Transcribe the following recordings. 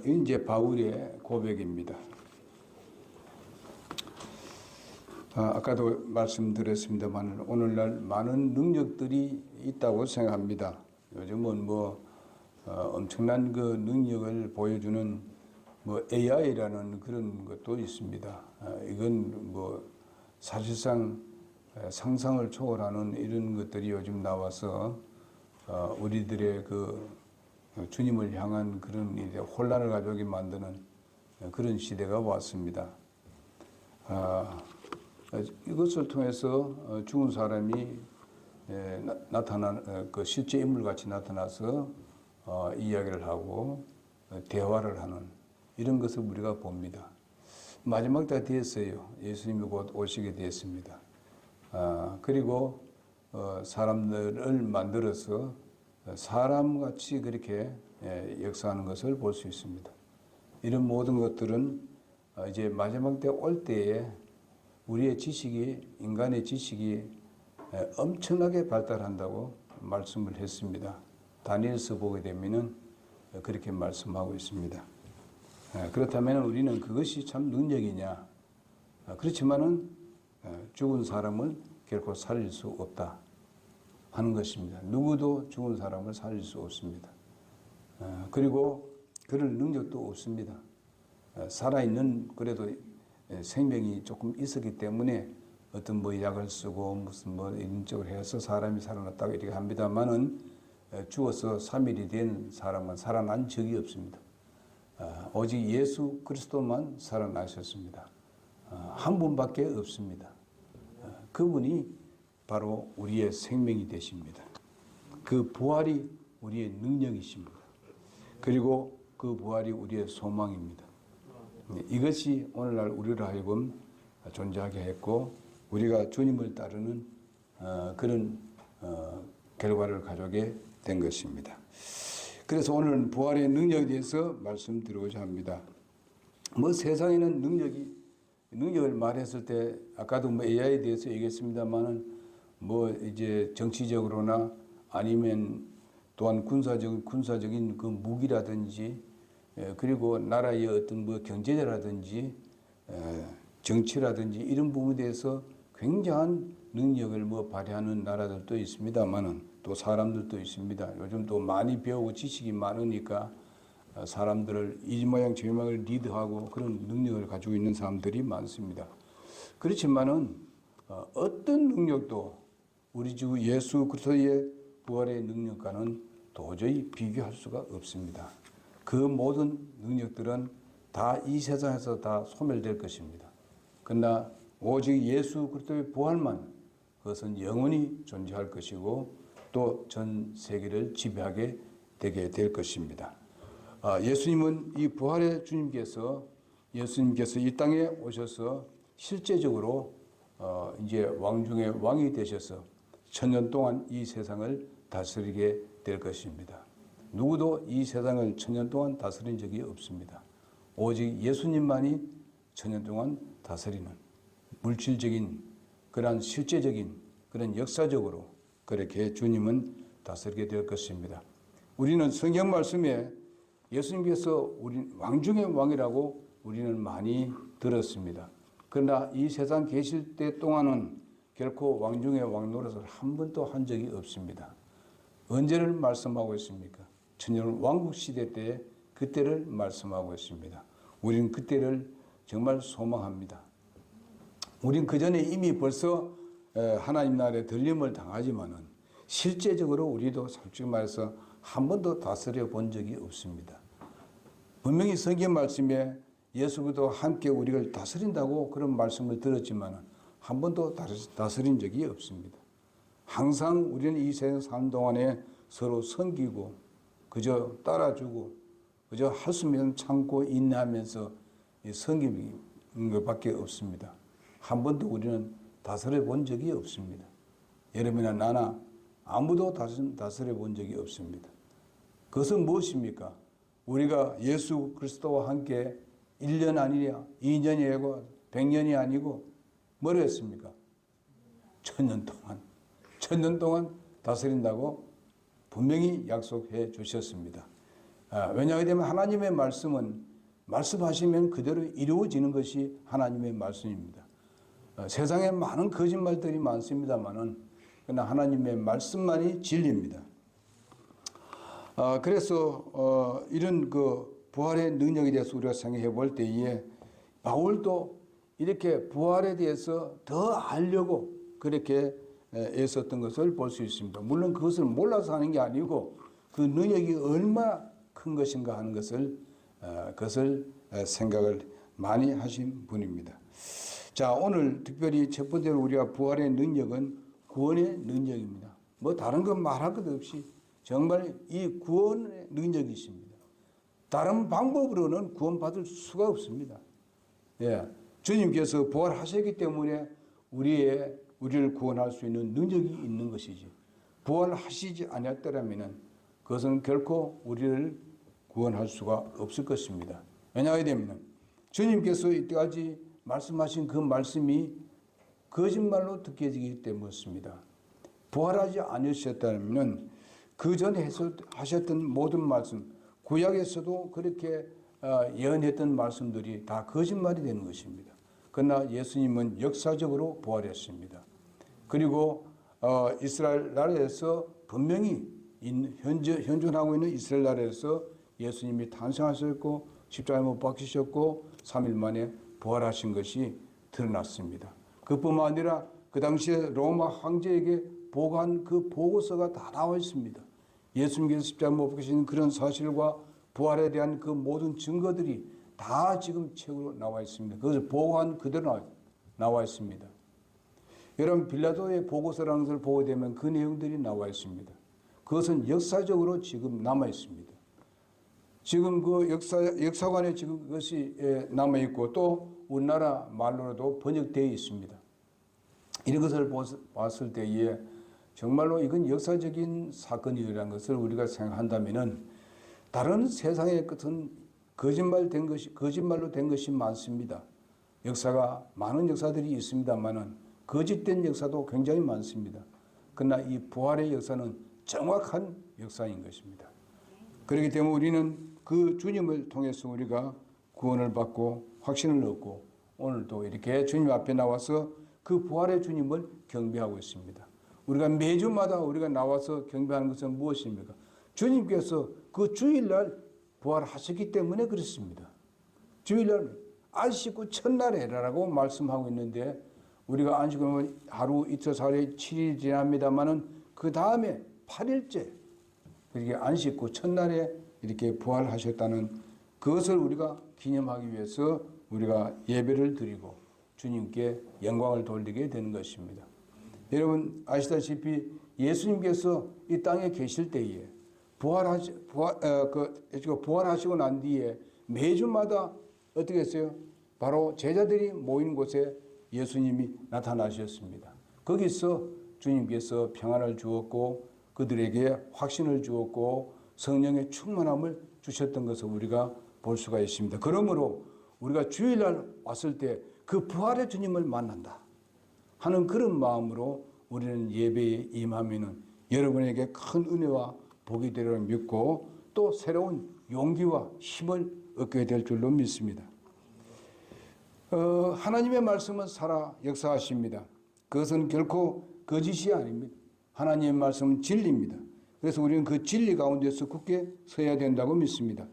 이제 바울의 고백입니다. 아까도 말씀드렸습니다만 오늘날 많은 능력들이 있다고 생각합니다. 요즘은 엄청난 그 능력을 보여주는 AI라는 그런 것도 있습니다. 이건 사실상 상상을 초월하는 이런 것들이 요즘 나와서 우리들의 주님을 향한 그런 이제 혼란을 가져오게 만드는 그런 시대가 왔습니다. 이것을 통해서 죽은 사람이 나타난 실제 인물같이 나타나서 이야기를 하고 대화를 하는 이런 것을 우리가 봅니다. 마지막 때가 되었어요. 예수님이 곧 오시게 되었습니다. 그리고 사람들을 만들어서 사람같이 그렇게 역사하는 것을 볼 수 있습니다. 이런 모든 것들은 이제 마지막 때 올 때에 우리의 지식이, 인간의 지식이 엄청나게 발달한다고 말씀을 했습니다. 다니엘서 보게 되면은 그렇게 말씀하고 있습니다. 그렇다면 우리는 그것이 참 능력이냐? 그렇지만은 죽은 사람을 결코 살릴 수 없다 하는 것입니다. 누구도 죽은 사람을 살릴 수 없습니다. 그리고 그럴 능력도 없습니다. 살아있는 그래도 생명이 조금 있었기 때문에 어떤 약을 쓰고 무슨 이런 쪽으로 해서 사람이 살아났다고 이렇게 합니다만은 죽어서 3일이 된 사람은 살아난 적이 없습니다. 오직 예수 그리스도만 살아나셨습니다. 한 분밖에 없습니다. 그분이 바로 우리의 생명이 되십니다. 그 부활이 우리의 능력이십니다. 그리고 그 부활이 우리의 소망입니다. 이것이 오늘날 우리를 하여금 존재하게 했고 우리가 주님을 따르는 그런 결과를 가져오게 된 것입니다. 그래서 오늘은 부활의 능력에 대해서 말씀드리고자 합니다. 세상에는 능력을 말했을 때 아까도 AI에 대해서 얘기했습니다만은 이제 정치적으로나 아니면 또한 군사적인 그 무기라든지 그리고 나라의 어떤 경제라든지 정치라든지 이런 부분에 대해서 굉장한 능력을 발휘하는 나라들도 있습니다만은 또 사람들도 있습니다. 요즘 또 많이 배우고 지식이 많으니까 사람들을 이 모양 저 모양을 리드하고 그런 능력을 가지고 있는 사람들이 많습니다. 그렇지만은 어떤 능력도 우리 주 예수 그리스도의 부활의 능력과는 도저히 비교할 수가 없습니다. 그 모든 능력들은 다 이 세상에서 다 소멸될 것입니다. 그러나 오직 예수 그리스도의 부활만 그것은 영원히 존재할 것이고 또 전 세계를 지배하게 되게 될 것입니다. 예수님은 이 부활의 예수님께서 이 땅에 오셔서 실제적으로 이제 왕 중에 왕이 되셔서 천년 동안 이 세상을 다스리게 될 것입니다. 누구도 이 세상을 천년 동안 다스린 적이 없습니다. 오직 예수님만이 천년 동안 다스리는 물질적인 그런 실제적인 그런 역사적으로 그렇게 주님은 다스리게 될 것입니다. 우리는 성경 말씀에 예수님께서 우리 왕 중의 왕이라고 우리는 많이 들었습니다. 그러나 이 세상 계실 때 동안은 결코 왕 중의 왕 노릇을 한 번도 한 적이 없습니다. 언제를 말씀하고 있습니까? 천년 왕국 시대 때 그때를 말씀하고 있습니다. 우리는 그때를 정말 소망합니다. 우린 그 전에 이미 벌써 하나님 나라에 들림을 당하지만은 실제적으로 우리도 솔직히 말해서 한 번도 다스려 본 적이 없습니다. 분명히 성경 말씀에 예수 그리스도와 함께 우리를 다스린다고 그런 말씀을 들었지만은 한 번도 다스린 적이 없습니다. 항상 우리는 이 세상 사는 동안에 서로 섬기고 그저 따라주고 그저 할 수 있는 참고 인내하면서 섬기는 것밖에 없습니다. 한 번도 우리는 다스려 본 적이 없습니다. 여러분이나 나나 아무도 다스려 본 적이 없습니다. 그것은 무엇입니까? 우리가 예수 그리스도와 함께 1년 아니냐 2년이 아니고 100년이 아니고 뭐를 했습니까? 천년 동안 다스린다고 분명히 약속해 주셨습니다. 왜냐하면 하나님의 말씀은 말씀하시면 그대로 이루어지는 것이 하나님의 말씀입니다. 세상에 많은 거짓말들이 많습니다만은 그러나 하나님의 말씀만이 진리입니다. 그래서 이런 그 부활의 능력에 대해서 우리가 생각해 볼 때에 바울도 이렇게 부활에 대해서 더 알려고 그렇게 애썼던 것을 볼 수 있습니다. 물론 그것을 몰라서 하는 게 아니고 그 능력이 얼마나 큰 것인가 하는 그것을 생각을 많이 하신 분입니다. 자, 오늘 특별히 첫 번째로 우리가 부활의 능력은 구원의 능력입니다. 뭐 다른 건 말할 것 없이 정말 이 구원의 능력이 있습니다. 다른 방법으로는 구원받을 수가 없습니다. 예, 주님께서 부활하셨기 때문에 우리를 구원할 수 있는 능력이 있는 것이지. 부활하시지 않았더라면 그것은 결코 우리를 구원할 수가 없을 것입니다. 왜냐하면 주님께서 이때까지 말씀하신 그 말씀이 거짓말로 듣겨지기 때문입니다. 부활하지 않으셨다면 그 전에 하셨던 모든 말씀, 구약에서도 그렇게 예언했던 말씀들이 다 거짓말이 되는 것입니다. 그러나 예수님은 역사적으로 부활했습니다. 그리고 이스라엘 나라에서 분명히 현존하고 있는 이스라엘 나라에서 예수님이 탄생하셨고 십자가에 못 박히셨고 3일 만에 부활하신 것이 드러났습니다. 그뿐만 아니라 그 당시에 로마 황제에게 보고한 그 보고서가 다 나와 있습니다. 예수님께서 십자가에 못 박히신 그런 사실과 부활에 대한 그 모든 증거들이 다 지금 책으로 나와 있습니다. 그것을 보고한 그대로 나와 있습니다. 여러분 빌라도의 보고서라는 것을 보게 되면 그 내용들이 나와 있습니다. 그것은 역사적으로 지금 남아 있습니다. 지금 그 역사관에 지금 그것이 남아 있고 또 우리나라 말로도 번역되어 있습니다. 이런 것을 봤을 때에 정말로 이건 역사적인 사건이라는 것을 우리가 생각한다면은 다른 세상의 끝은 거짓말로 된 것이 많습니다. 역사가 많은 역사들이 있습니다만은 거짓된 역사도 굉장히 많습니다. 그러나 이 부활의 역사는 정확한 역사인 것입니다. 그렇기 때문에 우리는 그 주님을 통해서 우리가 구원을 받고 확신을 얻고 오늘도 이렇게 주님 앞에 나와서 그 부활의 주님을 경배하고 있습니다. 우리가 매주마다 우리가 나와서 경배하는 것은 무엇입니까? 주님께서 그 주일날 부활하셨기 때문에 그렇습니다. 주일날 안식구 첫날에라고 말씀하고 있는데 우리가 안식구는 하루 이틀 사흘 7일 지납니다만은 그 다음에 8일째 그렇게 안식구 첫날에 이렇게 부활하셨다는 그것을 우리가 기념하기 위해서 우리가 예배를 드리고 주님께 영광을 돌리게 되는 것입니다. 여러분 아시다시피 예수님께서 이 땅에 계실 때에 부활하시고 난 뒤에 매주마다 어떻게 했어요? 바로 제자들이 모인 곳에 예수님이 나타나셨습니다. 거기서 주님께서 평안을 주었고 그들에게 확신을 주었고 성령의 충만함을 주셨던 것을 우리가 볼 수가 있습니다. 그러므로 우리가 주일날 왔을 때 그 부활의 주님을 만난다 하는 그런 마음으로 우리는 예배에 임하면은 여러분에게 큰 은혜와 복이 되리라 믿고 또 새로운 용기와 힘을 얻게 될 줄로 믿습니다. 하나님의 말씀은 살아 역사하십니다. 그것은 결코 거짓이 아닙니다. 하나님의 말씀은 진리입니다. 그래서 우리는 그 진리 가운데서 굳게 서야 된다고 믿습니다.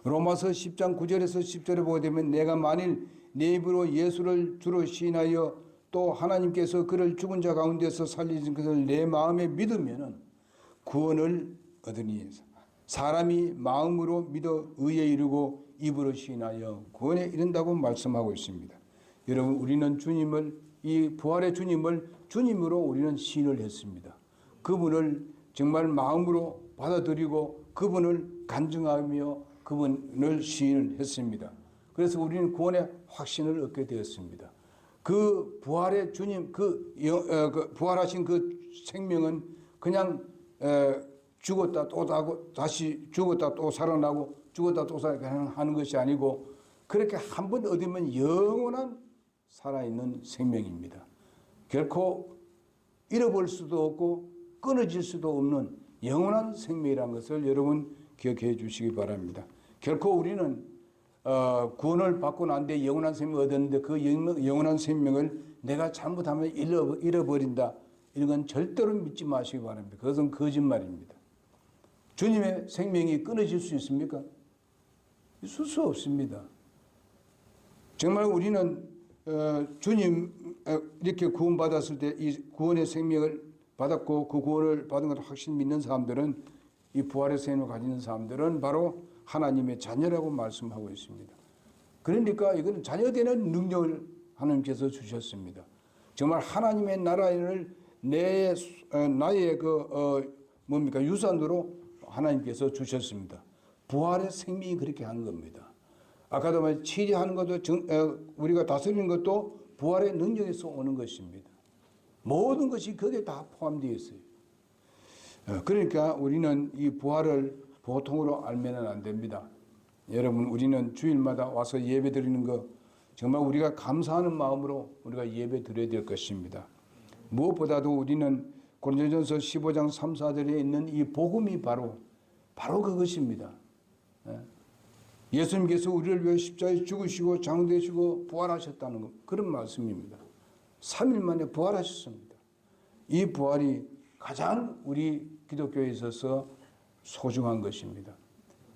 로마서 10장 9절에서 10절에 보게 되면 내가 만일 내 입으로 예수를 주로 시인하여 또 하나님께서 그를 죽은 자 가운데서 살리신 것을 내 마음에 믿으면 구원을 얻으니 사람이 마음으로 믿어 의에 이르고 입으로 시인하여 구원에 이른다고 말씀하고 있습니다. 여러분 우리는 주님을 이 부활의 주님을 주님으로 우리는 시인을 했습니다. 그분을 정말 마음으로 받아들이고 그분을 간증하며 그분을 시인을 했습니다. 그래서 우리는 구원의 확신을 얻게 되었습니다. 그 부활의 주님, 부활하신 그 생명은 그냥 죽었다 또 다시 죽었다 또 살아나고 죽었다 또 살아나는 것이 아니고 그렇게 한 번 얻으면 영원한 살아있는 생명입니다. 결코 잃어버릴 수도 없고 끊어질 수도 없는 영원한 생명이라는 것을 여러분 기억해 주시기 바랍니다. 결코 우리는 구원을 받고 난 뒤에 영원한 생명을 얻었는데 그 영원한 생명을 내가 잘못하면 잃어버린다. 이런 건 절대로 믿지 마시기 바랍니다. 그것은 거짓말입니다. 주님의 생명이 끊어질 수 있습니까? 있을 수 없습니다. 정말 우리는 주님 이렇게 구원받았을 때 이 구원의 생명을 받았고 그 구원을 받은 것을 확실히 믿는 사람들은 이 부활의 생명을 가지는 사람들은 바로 하나님의 자녀라고 말씀하고 있습니다. 그러니까 이건 자녀되는 능력을 하나님께서 주셨습니다. 정말 하나님의 나라를 나의 유산으로 하나님께서 주셨습니다. 부활의 생명이 그렇게 하는 겁니다. 아까도 말 치료하는 것도 우리가 다스리는 것도 부활의 능력에서 오는 것입니다. 모든 것이 거기에 다 포함되어 있어요. 그러니까 우리는 이 부활을 보통으로 알면 안 됩니다. 여러분, 우리는 주일마다 와서 예배 드리는 거 정말 우리가 감사하는 마음으로 우리가 예배 드려야 될 것입니다. 무엇보다도 우리는 고린도전서 15장 3, 4절에 있는 이 복음이 바로 그것입니다. 예수님께서 우리를 위해 십자가에 죽으시고 장대시고 부활하셨다는 것, 그런 말씀입니다. 3일 만에 부활하셨습니다. 이 부활이 가장 우리 기독교에 있어서 소중한 것입니다.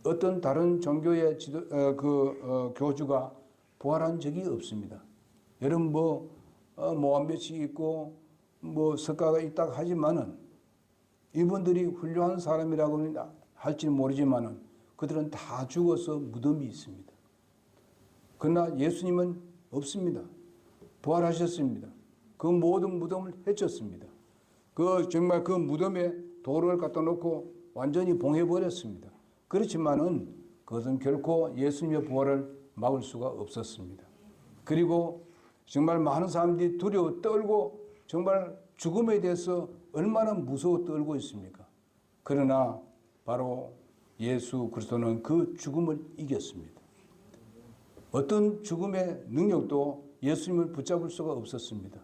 어떤 다른 종교의 교주가 부활한 적이 없습니다. 여러분 모함배식이 있고 석가가 있다 하지만은 이분들이 훌륭한 사람이라고는 할지 모르지만은 그들은 다 죽어서 무덤이 있습니다. 그러나 예수님은 없습니다. 부활하셨습니다. 그 모든 무덤을 해쳤습니다. 정말 그 무덤에 돌을 갖다 놓고 완전히 봉해버렸습니다. 그렇지만은 그것은 결코 예수님의 부활을 막을 수가 없었습니다. 그리고 정말 많은 사람들이 두려워 떨고 정말 죽음에 대해서 얼마나 무서워 떨고 있습니까? 그러나 바로 예수 그리스도는 그 죽음을 이겼습니다. 어떤 죽음의 능력도 예수님을 붙잡을 수가 없었습니다.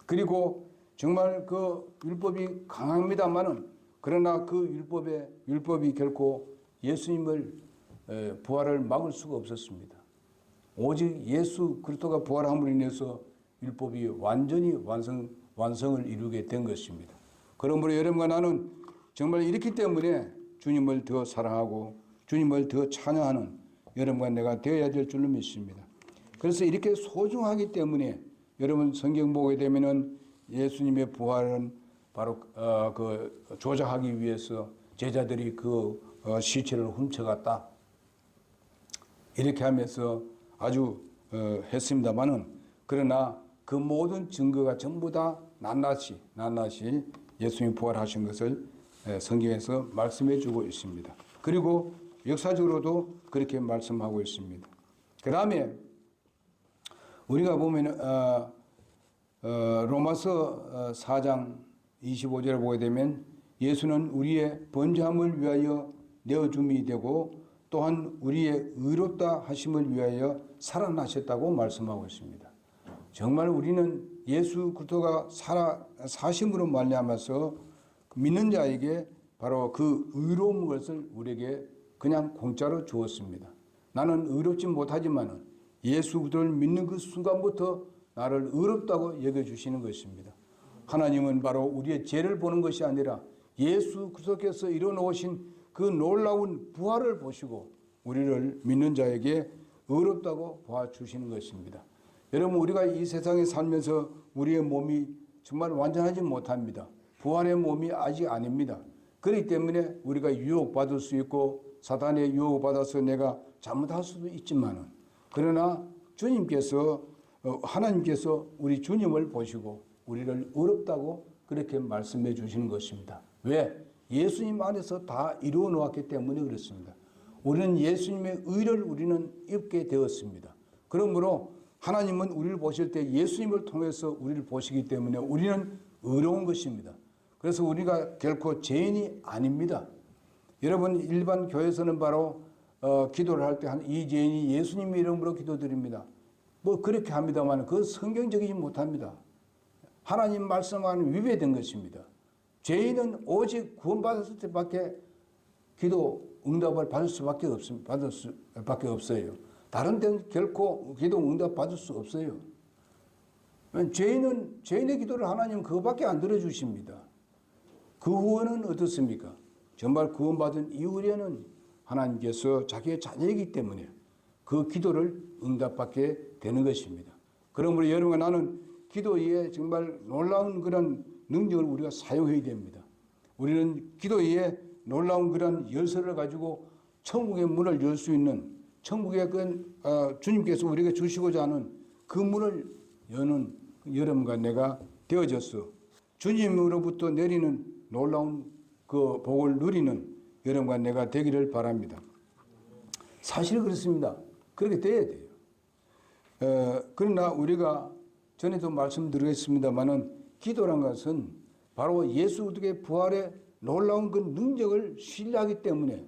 그리고 정말 그 율법이 강합니다마는 그러나 그 율법이 결코 예수님을 부활을 막을 수가 없었습니다. 오직 예수 그리스도가 부활함으로 인해서 율법이 완전히 완성을 이루게 된 것입니다. 그러므로 여러분과 나는 정말 이렇기 때문에 주님을 더 사랑하고 주님을 더 찬양하는 여러분과 내가 되어야 될 줄로 믿습니다. 그래서 이렇게 소중하기 때문에 여러분 성경 보게 되면은 예수님의 부활은 바로 조작하기 위해서 제자들이 시체를 훔쳐갔다 이렇게 하면서 아주 했습니다마는 그러나 그 모든 증거가 전부 다 낱낱이 예수님이 부활하신 것을 성경에서 말씀해 주고 있습니다. 그리고 역사적으로도 그렇게 말씀하고 있습니다. 그 다음에 우리가 보면 로마서 4장 25절을 보게 되면 예수는 우리의 번제함을 위하여 내어줌이 되고 또한 우리의 의롭다 하심을 위하여 살아나셨다고 말씀하고 있습니다. 정말 우리는 예수 그리스도가 사심으로 말미암아서 믿는 자에게 바로 그 의로운 것을 우리에게 그냥 공짜로 주었습니다. 나는 의롭지 못하지만 예수 그리스도를 믿는 그 순간부터 나를 의롭다고 여겨주시는 것입니다. 하나님은 바로 우리의 죄를 보는 것이 아니라 예수 그리스도께서 이뤄놓으신 그 놀라운 부활을 보시고 우리를 믿는 자에게 의롭다고 보아주시는 것입니다. 여러분, 우리가 이 세상에 살면서 우리의 몸이 정말 완전하지 못합니다. 부활의 몸이 아직 아닙니다. 그렇기 때문에 우리가 유혹받을 수 있고 사탄의 유혹받아서 내가 잘못할 수도 있지만은 그러나 하나님께서 우리 주님을 보시고 우리를 의롭다고 그렇게 말씀해 주시는 것입니다. 왜? 예수님 안에서 다 이루어 놓았기 때문에 그렇습니다. 우리는 예수님의 의를 우리는 입게 되었습니다. 그러므로 하나님은 우리를 보실 때 예수님을 통해서 우리를 보시기 때문에 우리는 의로운 것입니다. 그래서 우리가 결코 죄인이 아닙니다. 여러분, 일반 교회에서는 바로 기도를 할 때 이 죄인이 예수님의 이름으로 기도드립니다. 그렇게 합니다만 그건 성경적이지 못합니다. 하나님 말씀과는 위배된 것입니다. 죄인은 오직 구원받았을 때밖에 기도 응답을 받을 수밖에 없어요. 다른 데는 결코 기도 응답 받을 수 없어요. 죄인의 기도를 하나님은 그거밖에 안 들어주십니다. 그 후원은 어떻습니까? 정말 구원받은 이후에는 하나님께서 자기의 자녀이기 때문에 그 기도를 응답받게 되는 것입니다. 그러므로 여러분과 나는 기도에 정말 놀라운 그런 능력을 우리가 사용해야 됩니다. 우리는 기도에 놀라운 그런 열쇠를 가지고 천국의 문을 열 수 있는, 천국의 주님께서 우리에게 주시고자 하는 그 문을 여는 여러분과 내가 되어졌어. 주님으로부터 내리는 놀라운 그 복을 누리는 여러분과 내가 되기를 바랍니다. 사실 그렇습니다. 그렇게 돼야 돼요. 그러나 우리가 전에도 말씀드렸습니다마는 기도란 것은 바로 예수 그리스도의 부활의 놀라운 그 능력을 신뢰하기 때문에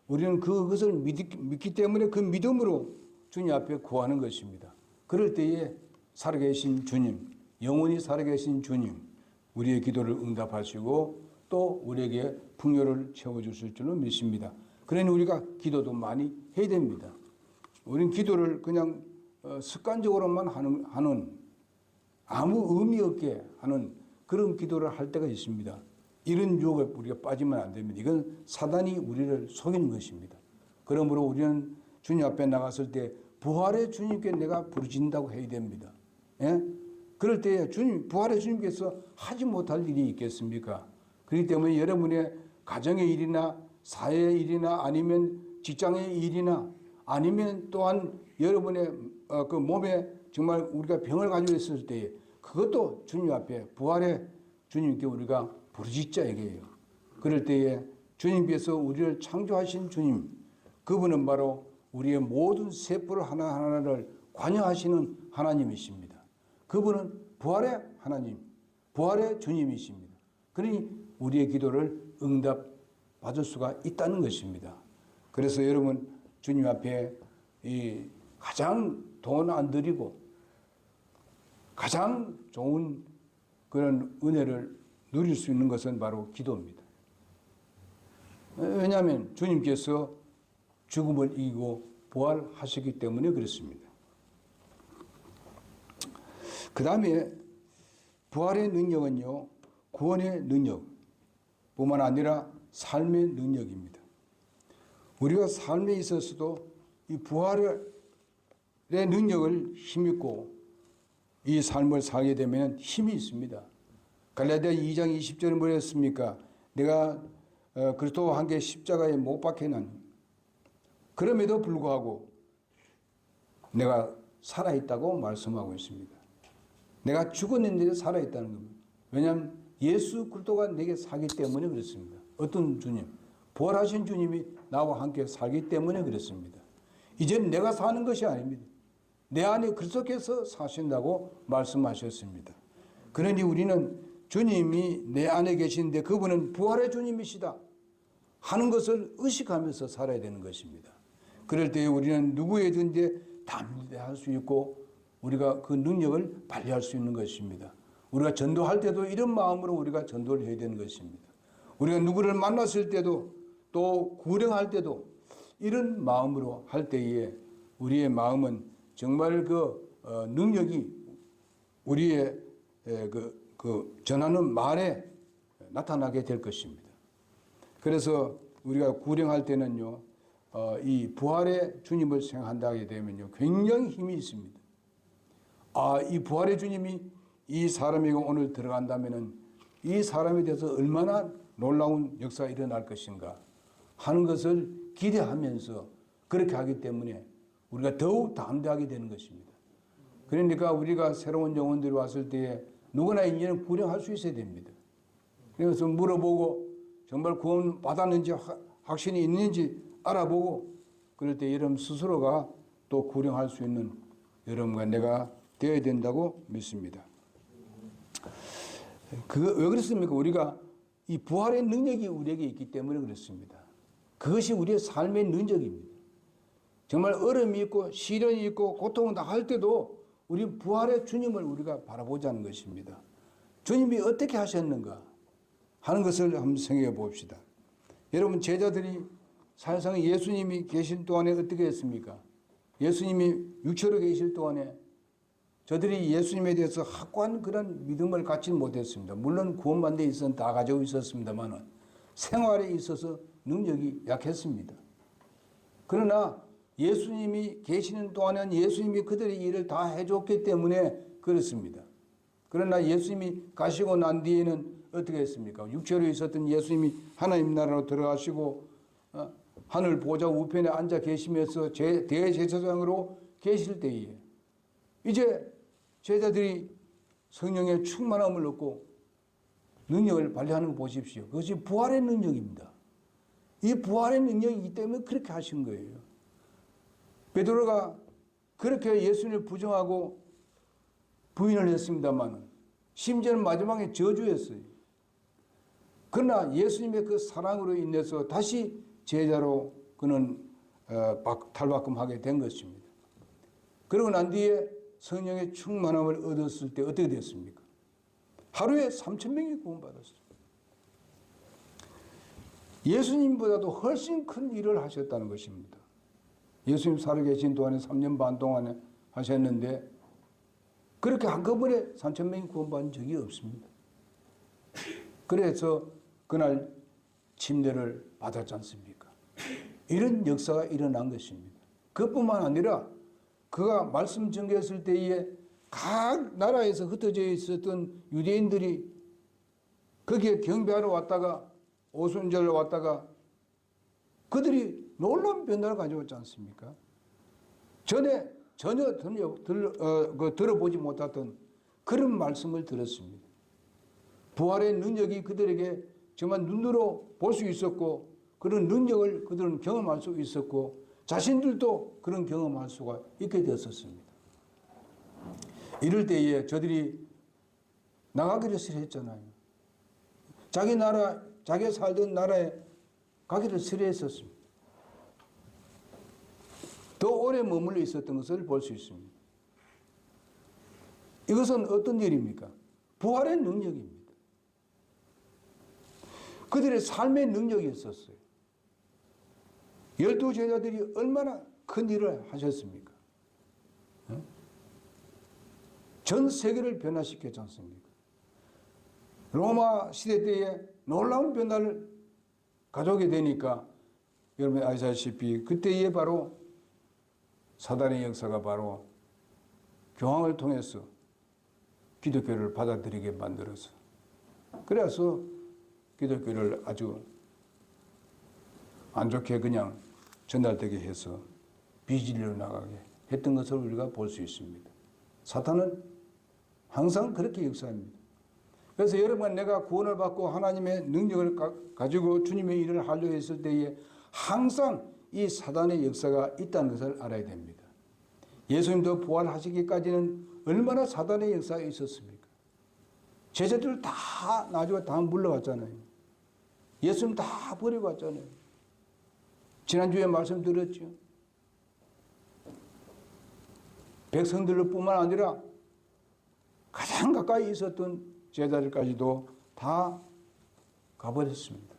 우리는 그것을 믿기 때문에 그 믿음으로 주님 앞에 구하는 것입니다. 그럴 때에 살아계신 주님, 영원히 살아계신 주님, 우리의 기도를 응답하시고 또 우리에게 풍요를 채워주실 줄로 믿습니다. 그러니 우리가 기도도 많이 해야 됩니다. 우리는 기도를 그냥 습관적으로만 하는 아무 의미 없게 하는 그런 기도를 할 때가 있습니다. 이런 유혹에 우리가 빠지면 안 됩니다. 이건 사단이 우리를 속이는 것입니다. 그러므로 우리는 주님 앞에 나갔을 때 부활의 주님께 내가 부르짖는다고 해야 됩니다. 예? 그럴 때 부활의 주님께서 하지 못할 일이 있겠습니까? 그렇기 때문에 여러분의 가정의 일이나 사회의 일이나 아니면 직장의 일이나 아니면 또한 여러분의 그 몸에 정말 우리가 병을 가지고 있을 때 그것도 주님 앞에 부활의 주님께 우리가 부르짖자 이게요. 그럴 때에 주님께서 우리를 창조하신 주님, 그분은 바로 우리의 모든 세포를 하나하나를 관여하시는 하나님이십니다. 그분은 부활의 하나님, 부활의 주님이십니다. 그러니 우리의 기도를 응답받을 수가 있다는 것입니다. 그래서 여러분 주님 앞에 가장 돈 안 들이고 가장 좋은 그런 은혜를 누릴 수 있는 것은 바로 기도입니다. 왜냐하면 주님께서 죽음을 이기고 부활하셨기 때문에 그렇습니다. 그 다음에 부활의 능력은요, 구원의 능력뿐만 아니라 삶의 능력입니다. 우리가 삶에 있어서도 이 부활의 능력을 힘입고 이 삶을 살게 되면 힘이 있습니다. 갈라디아 2장 20절에 뭐랬습니까? 내가 그리스도와 함께 십자가에 못 박혀난 그럼에도 불구하고 내가 살아있다고 말씀하고 있습니다. 내가 죽었는데도 살아있다는 겁니다. 왜냐하면 예수 그리스도가 내게 살기 때문에 그렇습니다. 어떤 주님? 부활하신 주님이 나와 함께 살기 때문에 그렇습니다. 이제는 내가 사는 것이 아닙니다. 내 안에 그리스도께서 사신다고 말씀하셨습니다. 그러니 우리는 주님이 내 안에 계신데 그분은 부활의 주님이시다 하는 것을 의식하면서 살아야 되는 것입니다. 그럴 때 우리는 누구에든지 담대할 수 있고 우리가 그 능력을 발휘할 수 있는 것입니다. 우리가 전도할 때도 이런 마음으로 우리가 전도를 해야 되는 것입니다. 우리가 누구를 만났을 때도 또 구령할 때도 이런 마음으로 할 때에 우리의 마음은 정말 능력이 우리의 전하는 말에 나타나게 될 것입니다. 그래서 우리가 구령할 때는요, 이 부활의 주님을 생각한다게 되면요, 굉장히 힘이 있습니다. 이 부활의 주님이 이 사람에게 오늘 들어간다면은 이 사람에 대해서 얼마나 놀라운 역사가 일어날 것인가 하는 것을 기대하면서 그렇게 하기 때문에 우리가 더욱 담대하게 되는 것입니다. 그러니까 우리가 새로운 영혼들이 왔을 때에 누구나 이제는 구령할 수 있어야 됩니다. 그래서 물어보고 정말 구원 받았는지 확신이 있는지 알아보고 그럴 때 여러분 스스로가 또 구령할 수 있는 여러분과 내가 되어야 된다고 믿습니다. 왜 그렇습니까? 우리가 이 부활의 능력이 우리에게 있기 때문에 그렇습니다. 그것이 우리의 삶의 능력입니다. 정말 어려움이 있고 시련이 있고 고통을 당할 때도 우리 부활의 주님을 우리가 바라보자는 것입니다. 주님이 어떻게 하셨는가 하는 것을 한번 생각해 봅시다. 여러분 제자들이 사실상 예수님이 계신 동안에 어떻게 했습니까? 예수님이 육체로 계실 동안에 저들이 예수님에 대해서 확고한 그런 믿음을 갖지 못했습니다. 물론 구원받는 데 있어서는 다 가지고 있었습니다만 생활에 있어서 능력이 약했습니다. 그러나 예수님이 계시는 동안은 예수님이 그들의 일을 다 해줬기 때문에 그렇습니다. 그러나 예수님이 가시고 난 뒤에는 어떻게 했습니까? 육체로 있었던 예수님이 하나님 나라로 들어가시고 하늘 보좌 우편에 앉아 계시면서 대제사장으로 계실 때에 이제 제자들이 성령의 충만함을 얻고 능력을 발휘하는 거 보십시오. 그것이 부활의 능력입니다. 이 부활의 능력이기 때문에 그렇게 하신 거예요. 베드로가 그렇게 예수님을 부정하고 부인을 했습니다만 심지어는 마지막에 저주했어요. 그러나 예수님의 그 사랑으로 인해서 다시 제자로 그는 탈바꿈하게 된 것입니다. 그러고 난 뒤에 성령의 충만함을 얻었을 때 어떻게 됐습니까? 하루에 3,000명이 구원받았어요. 예수님보다도 훨씬 큰 일을 하셨다는 것입니다. 예수님 살아계신 동안에 3년 반 동안에 하셨는데 그렇게 한꺼번에 3,000명이 구원받은 적이 없습니다. 그래서 그날 침례를 받았지 않습니까? 이런 역사가 일어난 것입니다. 그뿐만 아니라 그가 말씀 전개했을 때에 각 나라에서 흩어져 있었던 유대인들이 거기에 경배하러 왔다가 오순절로 왔다가 그들이 놀라운 변화를 가져왔지 않습니까? 전에 전혀 들어보지 못했던 그런 말씀을 들었습니다. 부활의 능력이 그들에게 정말 눈으로 볼 수 있었고 그런 능력을 그들은 경험할 수 있었고 자신들도 그런 경험할 수가 있게 되었습니다. 이럴 때에 저들이 나가기를 싫어했잖아요. 자기 나라, 자기가 살던 나라에 가기를 싫어했었습니다. 더 오래 머물러 있었던 것을 볼 수 있습니다. 이것은 어떤 일입니까? 부활의 능력입니다. 그들의 삶의 능력이 있었어요. 12제자들이 얼마나 큰 일을 하셨습니까? 전 세계를 변화시켰지 않습니까? 로마 시대 때에 놀라운 변화를 가져오게 되니까 여러분이 아시다시피 그때에 바로 사단의 역사가 바로 교황을 통해서 기독교를 받아들이게 만들어서 그래서 기독교를 아주 안 좋게 그냥 전달되게 해서 비진리로 나가게 했던 것을 우리가 볼 수 있습니다. 사탄은 항상 그렇게 역사합니다. 그래서 여러분 내가 구원을 받고 하나님의 능력을 가지고 주님의 일을 하려고 했을 때에 항상 이 사단의 역사가 있다는 것을 알아야 됩니다. 예수님도 부활하시기까지는 얼마나 사단의 역사가 있었습니까? 제자들 다 나중에 다 물러갔잖아요. 예수님 다 버리고 갔잖아요. 지난주에 말씀 드렸죠. 백성들 뿐만 아니라 가장 가까이 있었던 제자들까지도 다 가버렸습니다.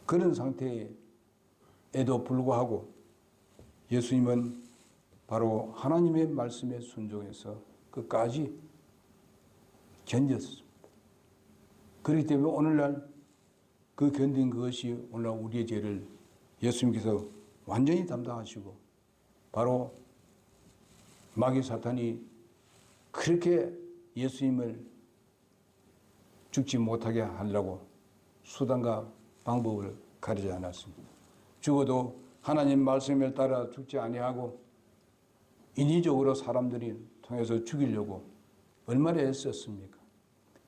그런 상태에도 불구하고 예수님은 바로 하나님의 말씀에 순종해서 끝까지 견뎠습니다. 그렇기 때문에 오늘날 그 견딘 그것이 오늘날 우리의 죄를 예수님께서 완전히 담당하시고 바로 마귀 사탄이 그렇게 예수님을 죽지 못하게 하려고 수단과 방법을 가리지 않았습니다. 죽어도 하나님 말씀을 따라 죽지 아니하고 인위적으로 사람들이 통해서 죽이려고 얼마나 애썼습니까?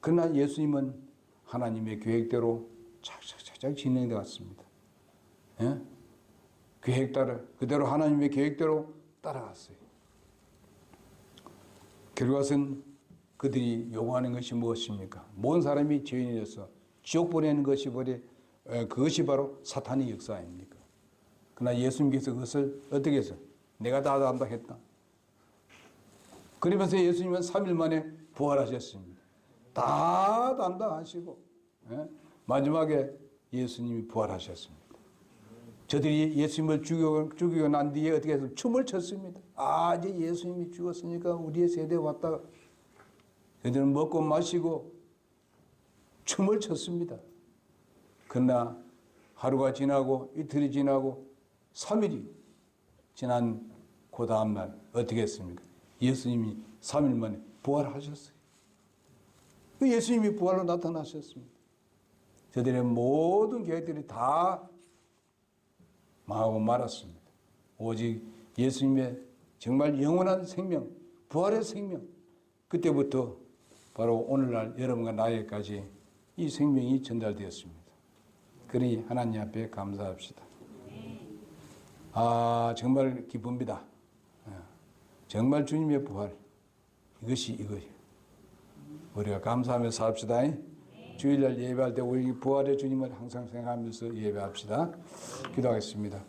그러나 예수님은 하나님의 계획대로 착착착착 진행되어 왔습니다. 예? 계획 따라 그대로 하나님의 계획대로 따라갔어요. 결과는 그들이 요구하는 것이 무엇입니까? 모든 사람이 죄인이 되어서 지옥 보내는 것이 그것이 바로 사탄의 역사 아닙니까? 그러나 예수님께서 그것을 어떻게 해서 내가 다 담당했다. 그러면서 예수님은 3일 만에 부활하셨습니다. 다 담당하시고 마지막에 예수님이 부활하셨습니다. 저들이 예수님을 죽이고 난 뒤에 어떻게 해서 춤을 췄습니다. 아, 이제 예수님이 죽었으니까 우리의 세대 왔다. 저들은 먹고 마시고 춤을 췄습니다. 그러나 하루가 지나고 이틀이 지나고 3일이 지난 그 다음날 어떻게 했습니까? 예수님이 3일 만에 부활하셨어요. 그 예수님이 부활로 나타나셨습니다. 저들의 모든 계획들이 다 망하고 말았습니다. 오직 예수님의 정말 영원한 생명, 부활의 생명, 그때부터 바로 오늘날 여러분과 나에게까지 이 생명이 전달되었습니다. 그러니 하나님 앞에 감사합시다. 아, 정말 기쁩니다. 정말 주님의 부활, 이것이 이거예요. 우리가 감사하며 삽시다. 주일날 예배할 때 우리 부활의 주님을 항상 생각하면서 예배합시다. 기도하겠습니다.